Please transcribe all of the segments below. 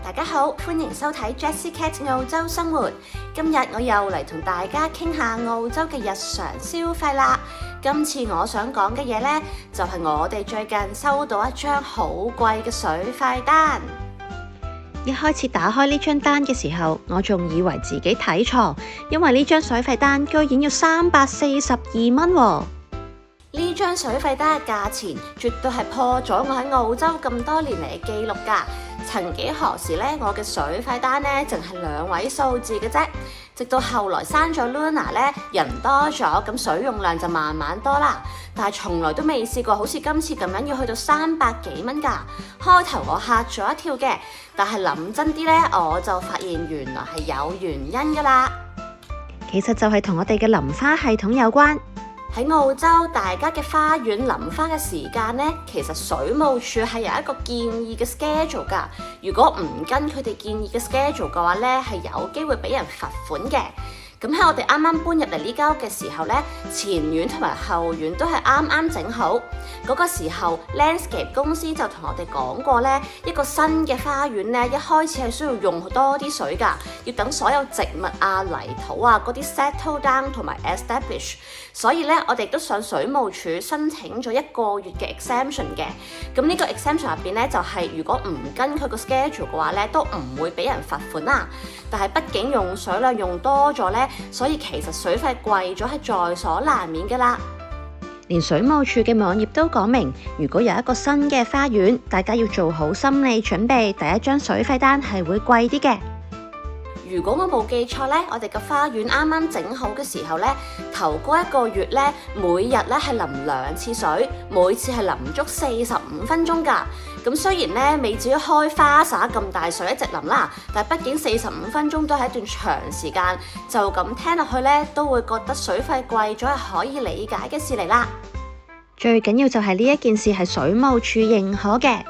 大家好，歡迎收睇 Jessie Cat 澳洲生活。今日我又嚟同大家傾下澳洲嘅日常消費啦。今次我想講嘅嘢呢，就係我哋最近收到一張好貴嘅水費單。一開始打開呢張單嘅時候，我仲以為自己睇錯，因為呢張水費單居然要342蚊喎。呢張水費單嘅價錢絕對係破咗我喺澳洲咁多年嚟嘅記錄㗎。曾幾何時呢，我嘅水費單呢淨係2位數字嘅啫。直到後來生咗 Luna 呢，人多咗，咁水用量就慢慢多啦。但係從來都未試過好似今次咁樣要去到300幾蚊㗎。開頭我嚇咗一跳嘅，但係諗真啲呢，我就發現原來係有原因㗎啦。其實就係同我哋嘅淋花系統有關。喺澳洲，大家嘅花園淋花嘅時間呢，其實水務署係有一個建議嘅 schedule 㗎。如果唔跟佢哋建議嘅 schedule 嘅話呢，係有機會俾人罰款嘅。咁喺我哋啱啱搬入嚟呢間屋嘅時候呢，前院同埋後院都係啱啱整好。嗰個時候 landscape 公司就同我哋講過呢，一個新嘅花園呢，一開始係需要用多啲水㗎，要等所有植物啊、泥土啊嗰啲 settle down 同埋 establish。所以呢，我哋都上水務署申請咗1個月嘅 exemption 嘅。咁呢個 exemption 入邊呢，就係如果唔跟佢個 schedule 嘅話呢，都唔會俾人罰款啦。但係畢竟用水量用多咗呢，所以其實水費貴咗係在所難免㗎啦。連水務署嘅網頁都講明，如果有一個新嘅花園，大家要做好心理準備，第一張水費單係會貴啲嘅。如果我冇記錯呢，我哋嘅花園啱啱整好嘅時候呢，頭嗰1個月呢，每日呢係淋2次水，每次係淋足45分鐘㗎。咁雖然呢未至於開花灑咁大水一直淋啦，但係畢竟45分鐘都係一段長時間，就咁聽落去呢，都會覺得水費貴咗係可以理解嘅事嚟啦。最緊要就係呢一件事係水務署認可嘅。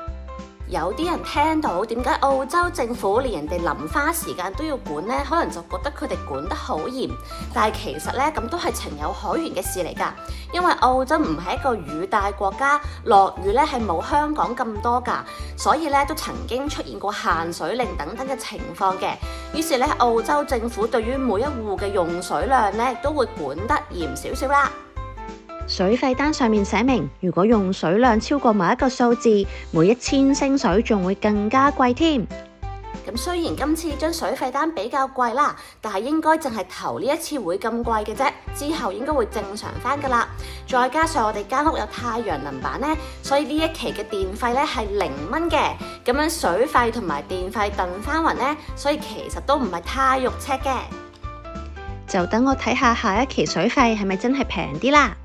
有啲人聽到點解澳洲政府連人哋淋花時間都要管呢？可能就覺得佢哋管得好嚴，但係其實呢，咁都係情有可原嘅事嚟㗎。因為澳洲唔係一個雨帶國家，落雨呢係冇香港咁多㗎，所以呢都曾經出現過限水令等等嘅情況嘅。於是呢，澳洲政府對於每一戶嘅用水量呢都會管得嚴少少啦。水費單上面寫明，如果用水量超過某一個數字，每1000升水仲會更加貴添。咁雖然今次張水費單比較貴啦，但係應該淨係頭呢一次會咁貴嘅啫，之後應該會正常返㗎啦。再加上我哋間屋有太陽能板呢，所以呢一期嘅電費呢係0蚊嘅。咁樣水費同埋電費燉返勻呢，所以其實都唔係太肉赤嘅。就等我睇下下一期水費係咪真係平啲啦。